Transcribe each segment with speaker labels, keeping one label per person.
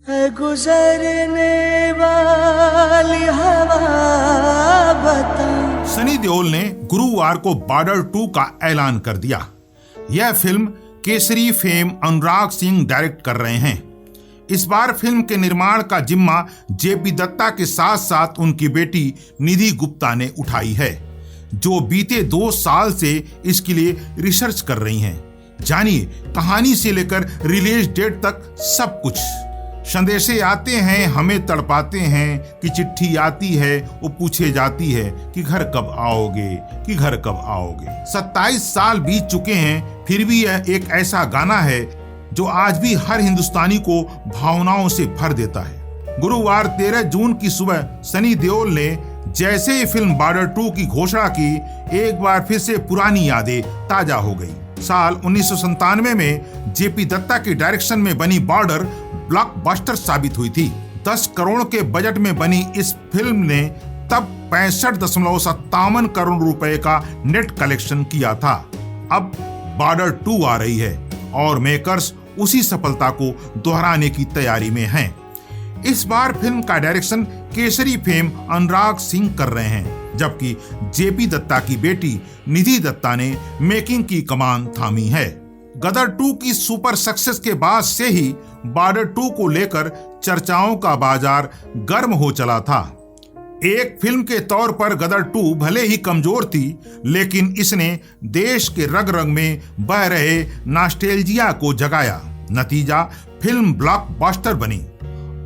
Speaker 1: है गुजरने वाली हवा बता।
Speaker 2: सनी देओल ने गुरुवार को बॉर्डर 2 का ऐलान कर दिया। यह film Kesari fame Anurag Singh direct कर रहे हैं। इस बार फिल्म के निर्माण का जिम्मा जेपी दत्ता के साथ साथ उनकी बेटी निधि गुप्ता ने उठाई है, जो बीते 2 साल से इसके लिए रिसर्च कर रही हैं। जानिए कहानी से लेकर रिलीज डेट तक सब कुछ। संदेशे आते हैं हमें तड़पाते हैं कि चिट्ठी आती है वो पूछे जाती है कि घर कब आओगे, कि घर कब आओगे। 27 साल बीत चुके हैं, फिर भी यह एक ऐसा गाना है जो आज भी हर हिंदुस्तानी को भावनाओं से भर देता है। गुरुवार 13 जून की सुबह सनी देओल ने जैसे ही फिल्म बॉर्डर 2 की घोषणा की, एक बार फिर से पुरानी यादें ताजा हो गई। साल 1997 में जेपी दत्ता के डायरेक्शन में बनी बॉर्डर ब्लॉकबस्टर साबित हुई थी। 10 करोड़ के बजट में बनी इस फिल्म ने तब 65.57 करोड़ रुपए का नेट कलेक्शन किया था। अब बॉर्डर 2 आ रही है और मेकर्स उसी सफलता को दोहराने की तैयारी में हैं। इस बार फिल्म का डायरेक्शन केसरी फेम अनुराग सिंह कर रहे हैं, जबकि जेपी दत्ता की बेटी निधि दत्ता ने मेकिंग की कमान थामी है। गदर 2 की सुपर सक्सेस के बाद से ही बॉर्डर 2 को लेकर चर्चाओं का बाजार गर्म हो चला था। एक फिल्म के तौर पर गदर 2 भले ही कमजोर थी, लेकिन इसने देश के रग रग में बह रहे नॉस्टैल्जिया को जगाया। नतीजा फिल्म ब्लॉकबस्टर बनी।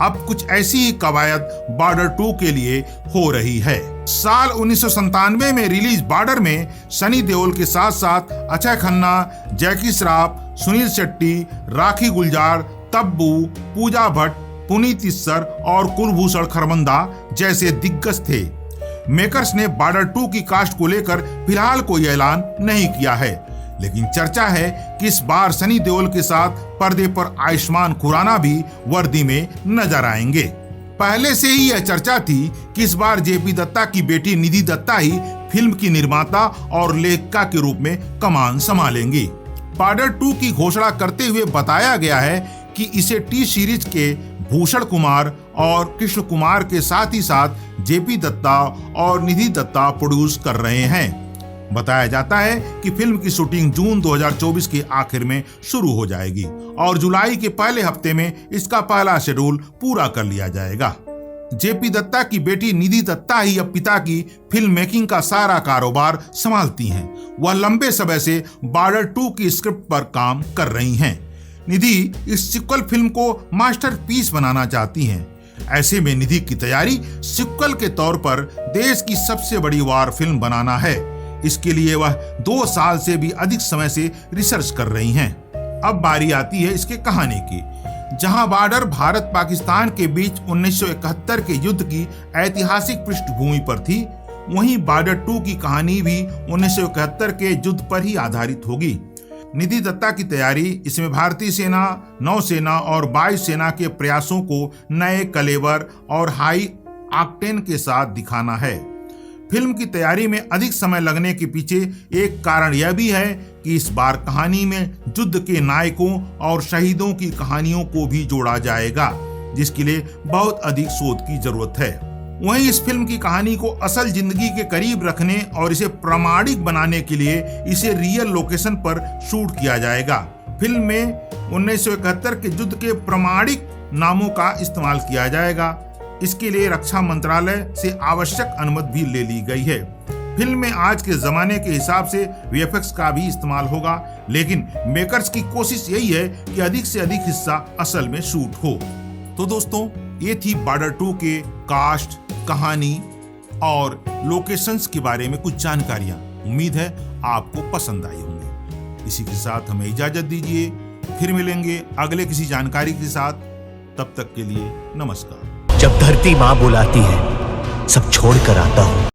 Speaker 2: अब कुछ ऐसी ही कवायद बॉर्डर 2 के लिए हो रही है। साल 1997 में रिलीज बॉर्डर में सनी देओल के साथ साथ अक्षय खन्ना, जैकी श्रॉफ, सुनील शेट्टी, राखी गुलजार, तब्बू, पूजा भट्ट, पुनीत इस्सर और कुलभूषण खरबंदा जैसे दिग्गज थे। मेकर्स ने बॉर्डर 2 की कास्ट को लेकर फिलहाल कोई ऐलान नहीं किया है, लेकिन चर्चा है कि इस बार सनी देओल के साथ पर्दे पर आयुष्मान खुराना भी वर्दी में नजर आएंगे। पहले से ही यह चर्चा थी कि इस बार जेपी दत्ता की बेटी निधि दत्ता ही फिल्म की निर्माता और लेखिका के रूप में कमान संभालेंगी। बॉर्डर 2 की घोषणा करते हुए बताया गया है कि इसे टी सीरीज के भूषण कुमार और कृष्ण कुमार के साथ ही साथ जेपी दत्ता और निधि दत्ता प्रोड्यूस कर रहे हैं। बताया जाता है कि फिल्म की शूटिंग जून 2024 के आखिर में शुरू हो जाएगी और जुलाई के पहले हफ्ते में इसका पहला शेड्यूल पूरा कर लिया जाएगा। जेपी दत्ता की बेटी निधि दत्ता ही अब पिता की फिल्म मेकिंग का सारा कारोबार संभालती हैं। वह लंबे समय से बॉर्डर 2 की स्क्रिप्ट पर काम कर रही हैं। निधि इस सिक्वल फिल्म को मास्टरपीस बनाना चाहती हैं। ऐसे में निधि की तैयारी सिक्वल के तौर पर देश की सबसे बड़ी वार फिल्म बनाना है। इसके लिए वह 2 साल से भी अधिक समय से रिसर्च कर रही हैं। अब बारी आती है इसके कहानी की। जहां बॉर्डर भारत पाकिस्तान के बीच 1971 के युद्ध की ऐतिहासिक पृष्ठभूमि पर थी, वहीं बॉर्डर 2 की कहानी भी 1971 के युद्ध पर ही आधारित होगी। निधि दत्ता की तैयारी इसमें भारतीय सेना, नौसेना और वायुसेना के प्रयासों को नए कलेवर और हाई ऑक्टेन के साथ दिखाना है। फिल्म की तैयारी में अधिक समय लगने के पीछे एक कारण यह भी है कि इस बार कहानी में युद्ध के नायकों और शहीदों की कहानियों को भी जोड़ा जाएगा, जिसके लिए बहुत अधिक शोध की जरूरत है। वहीं इस फिल्म की कहानी को असल जिंदगी के करीब रखने और इसे प्रामाणिक बनाने के लिए इसे रियल लोकेशन पर शूट किया जाएगा। फिल्म में 1971 के युद्ध के प्रामाणिक नामों का इस्तेमाल किया जाएगा। इसके लिए रक्षा मंत्रालय से आवश्यक अनुमति भी ले ली गई है। फिल्म में आज के जमाने के हिसाब से वीएफएक्स का भी इस्तेमाल होगा, लेकिन मेकर्स की कोशिश यही है कि अधिक से अधिक हिस्सा असल में शूट हो। तो दोस्तों, ये थी बॉर्डर 2 के कास्ट, कहानी और लोकेशंस के बारे में कुछ जानकारियां। उम्मीद है आपको पसंद आई होंगी। इसी के साथ हमें इजाजत दीजिए, फिर मिलेंगे अगले किसी जानकारी के साथ। तब तक के लिए नमस्कार।
Speaker 3: जब धरती माँ बुलाती है, सब छोड़ कर आता हूँ।